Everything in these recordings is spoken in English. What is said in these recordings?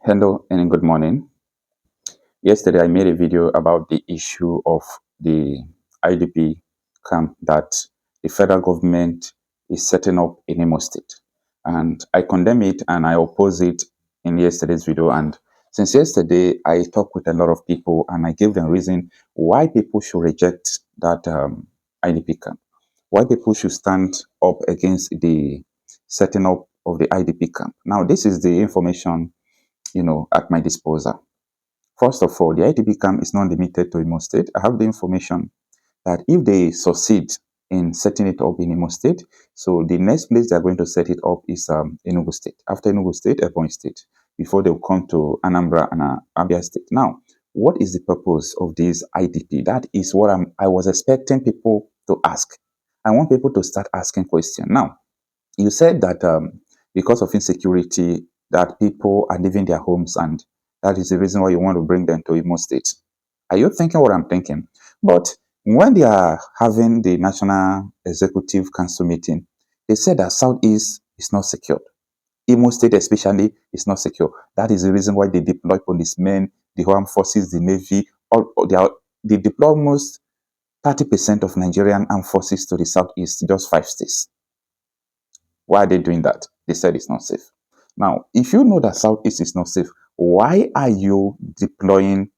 Hello and good morning. Yesterday, I made a video about the issue of the IDP camp that the federal government is setting up in Imo State. And I condemn it and I oppose it in yesterday's video. And since yesterday, I talked with a lot of people and I gave them reason why people should reject that IDP camp, why people should stand up against the setting up of the IDP camp. Now, this is the information at my disposal. First of all, the IDP camp is not limited to Imo State. I have the information that if they succeed in setting it up in Imo State, so the next place they're going to set it up is Enugu State. After Enugu State, Ebonyi State, before they'll come to Anambra and Abia State. Now, what is the purpose of this IDP? That is what I was expecting people to ask. I want people to start asking questions. Now, you said that because of insecurity, that people are leaving their homes, and that is the reason why you want to bring them to Imo State. Are you thinking what I'm thinking? But when they are having the National Executive Council meeting, they said that Southeast is not secured. Imo State especially is not secure. That is the reason why they deploy policemen, the armed forces, the Navy. They deploy almost 30% of Nigerian armed forces to the Southeast, just 5 states. Why are they doing that? They said it's not safe. Now, if you know that Southeast is not safe, why are you deploying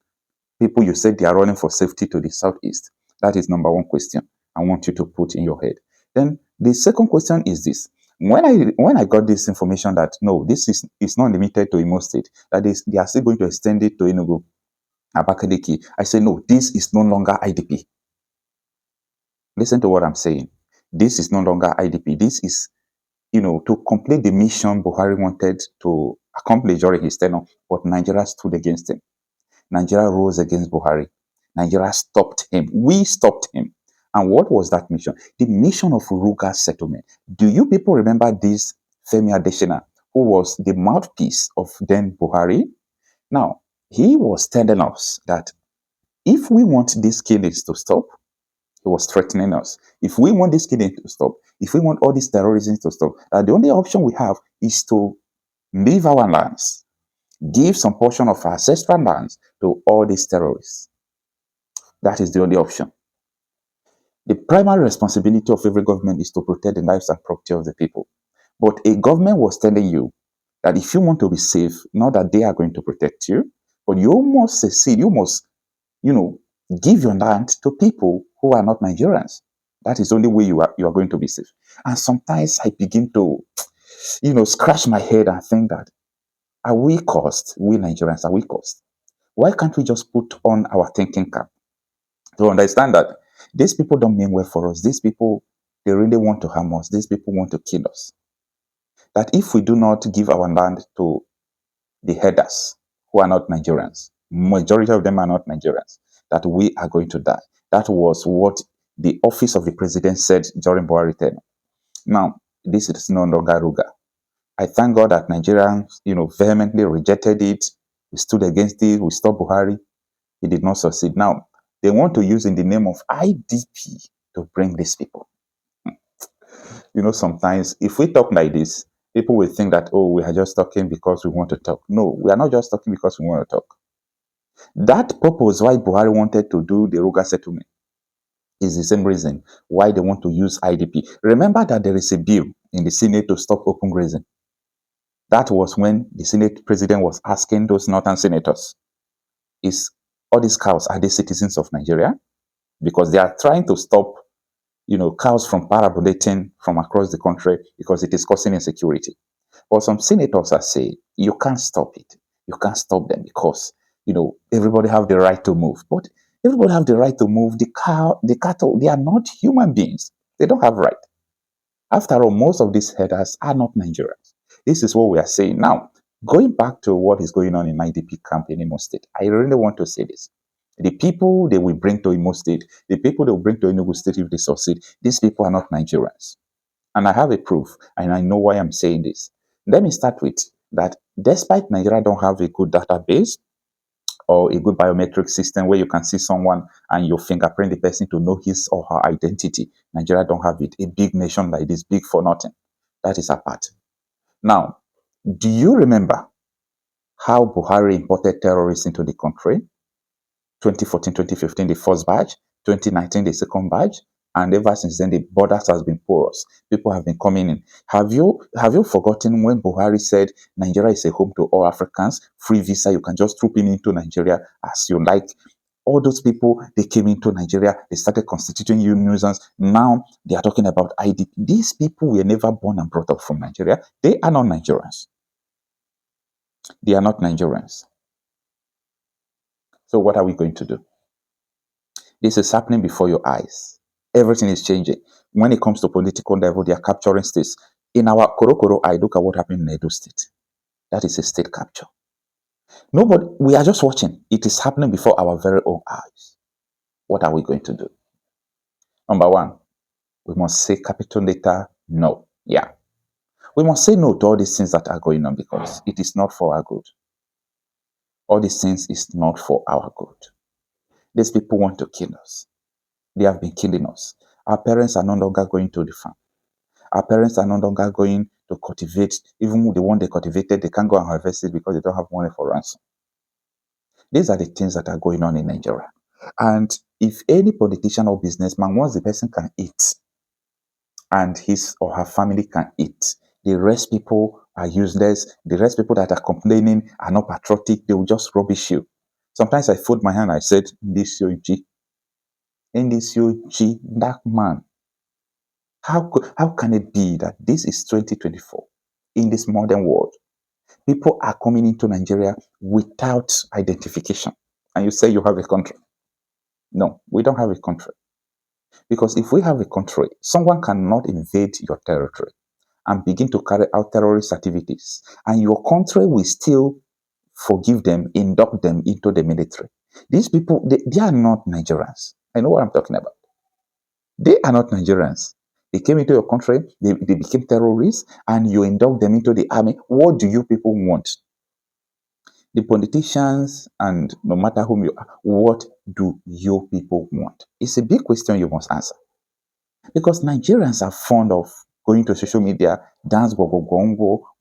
people you said they are running for safety to the Southeast? That is number one question I want you to put in your head. Then the second question is this. When I got this information that no, this is not limited to Imo State, that is, they are still going to extend it to Enugu, Abakaliki, I say no, this is no longer IDP. Listen to what I'm saying. This is no longer IDP. This is to complete the mission Buhari wanted to accomplish during his tenure, but Nigeria stood against him. Nigeria rose against Buhari. Nigeria stopped him. We stopped him. And what was that mission? The mission of Ruga settlement. Do you people remember this Femi Adesina, who was the mouthpiece of then Buhari? Now, he was telling us that if we want these killings to stop, he was threatening us. If we want this killing to stop, if we want all these terrorism to stop, the only option we have is to leave our lands, give some portion of our ancestral lands to all these terrorists. That is the only option. The primary responsibility of every government is to protect the lives and property of the people. But a government was telling you that if you want to be safe, not that they are going to protect you, but you must succeed, you must, give your land to people who are not Nigerians. That is the only way you are going to be safe. And sometimes I begin to, scratch my head and think that, are we cursed? We Nigerians, are we cursed? Why can't we just put on our thinking cap to understand that these people don't mean well for us? These people, they really want to harm us. These people want to kill us. That if we do not give our land to the headers who are not Nigerians, majority of them are not Nigerians, that we are going to die. That was what the office of the president said during Buhari tenure. Now, this is no longer Ruga. I thank God that Nigerians, vehemently rejected it. We stood against it. We stopped Buhari. He did not succeed. Now, they want to use in the name of IDP to bring these people. Sometimes if we talk like this, people will think that, oh, we are just talking because we want to talk. No, we are not just talking because we want to talk. That purpose why Buhari wanted to do the Ruga settlement is the same reason why they want to use IDP. Remember that there is a bill in the Senate to stop open grazing. That was when the Senate president was asking those northern senators, is all these cows, are they citizens of Nigeria? Because they are trying to stop, cows from parabolating from across the country because it is causing insecurity. But some senators are saying, you can't stop it. You can't stop them because, everybody have the right to move. But everybody have the right to move. The cattle, they are not human beings. They don't have right. After all, most of these headers are not Nigerians. This is what we are saying. Now, going back to what is going on in IDP camp in Imo State, I really want to say this. The people they will bring to Imo State, the people they will bring to Enugu State if they succeed, these people are not Nigerians. And I have a proof, and I know why I'm saying this. Let me start with that despite Nigeria don't have a good database or a good biometric system where you can see someone and you fingerprint the person to know his or her identity, Nigeria don't have it. A big nation like this, big for nothing. That is apart. Now, do you remember how Buhari imported terrorists into the country. 2014, 2015, the first batch. 2019, the second batch. And ever since then, the borders has been porous. People have been coming in. Have you forgotten when Buhari said Nigeria is a home to all Africans, free visa, you can just troop in into Nigeria as you like? All those people, they came into Nigeria, they started constituting nuisance. Now they are talking about IDP. These people were never born and brought up from Nigeria. They are not Nigerians. They are not Nigerians. So what are we going to do? This is happening before your eyes. Everything is changing. When it comes to political level, they are capturing states. In our Korokoro eye, look at what happened in Edo State. That is a state capture. Nobody, we are just watching. It is happening before our very own eyes. What are we going to do? Number one, we must say capital letter no. Yeah. We must say no to all these things that are going on because it is not for our good. All these things is not for our good. These people want to kill us. They have been killing us. Our parents are no longer going to the farm. Our parents are no longer going to cultivate. Even the one they cultivated, they can't go and harvest it because they don't have money for ransom. These are the things that are going on in Nigeria. And if any politician or businessman, once the person can eat and his or her family can eat, the rest people are useless. The rest people that are complaining are not patriotic. They will just rubbish you. Sometimes I fold my hand. I said, this Yoji, that man. How can it be that this is 2024 in this modern world? People are coming into Nigeria without identification. And you say you have a country. No, we don't have a country. Because if we have a country, someone cannot invade your territory and begin to carry out terrorist activities. And your country will still forgive them, induct them into the military. These people, they are not Nigerians. I know what I'm talking about. They are not Nigerians. They came into your country, they became terrorists, and you induct them into the army. What do you people want? The politicians, and no matter whom you are, what do you people want? It's a big question you must answer. Because Nigerians are fond of going to social media, dance gogo,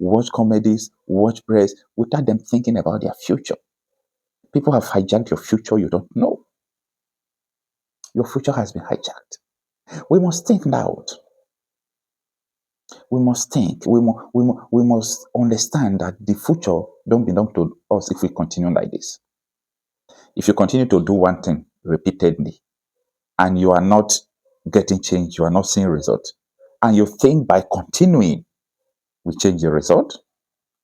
watch comedies, watch press, without them thinking about their future. People have hijacked your future, you don't know. Your future has been hijacked. We must think loud. We must think. We must understand that the future don't belong to us if we continue like this. If you continue to do one thing repeatedly and you are not getting change, you are not seeing result, and you think by continuing we change the result,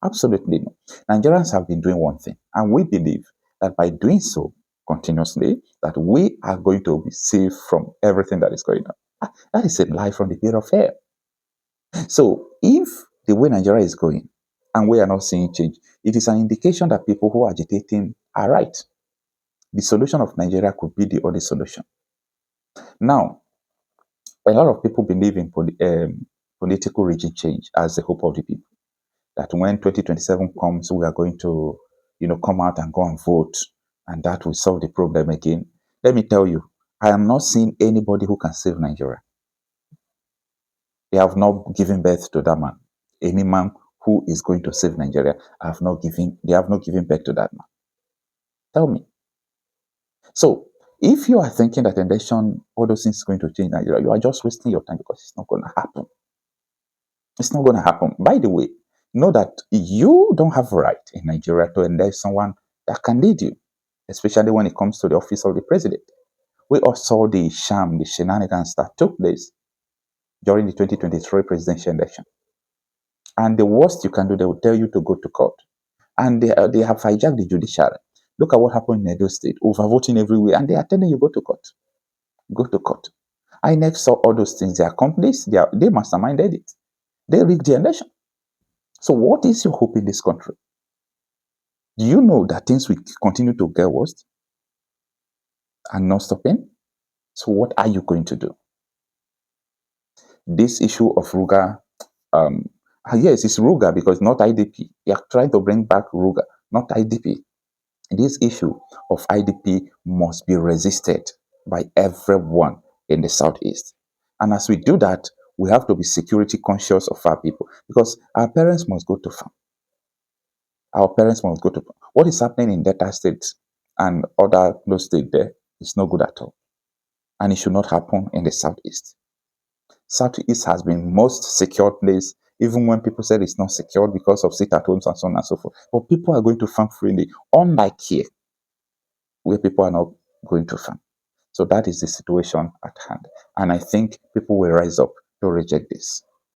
absolutely no. Nigerians have been doing one thing, and we believe that by doing so continuously, that we are going to be safe from everything that is going on. That is a lie from the pit of hell. So if the way Nigeria is going and we are not seeing change, it is an indication that people who are agitating are right. The solution of Nigeria could be the only solution. Now, a lot of people believe in political regime change as the hope of the people. That when 2027 comes, we are going to, come out and go and vote, and that will solve the problem again. Let me tell you, I am not seeing anybody who can save Nigeria. They have not given birth to that man. Any man who is going to save Nigeria, they have not given birth to that man. Tell me. So, if you are thinking that election, all those things are going to change Nigeria, you are just wasting your time because it's not going to happen. It's not going to happen. By the way, know that you don't have a right in Nigeria to elect someone that can lead you, especially when it comes to the office of the president. We all saw the sham, the shenanigans that took place during the 2023 presidential election. And the worst you can do, they will tell you to go to court. And they have hijacked the judiciary. Look at what happened in Edo State, overvoting everywhere, and they are telling you go to court. Go to court. I next saw all those things. They are accomplices. They masterminded it. They rigged the election. So what is your hope in this country? Do you know that things will continue to get worse and not stopping? So what are you going to do? This issue of Ruga, yes, it's Ruga because not IDP. They are trying to bring back Ruga, not IDP. This issue of IDP must be resisted by everyone in the Southeast. And as we do that, we have to be security conscious of our people because our parents must go to farm. Our parents must go to farm. What is happening in Delta State and other close states there is no good at all. And it should not happen in the Southeast. Southeast has been most secure place, even when people said it's not secure because of sit-at-homes and so on and so forth. But people are going to farm freely, unlike here, where people are not going to farm. So that is the situation at hand. And I think people will rise up to reject this.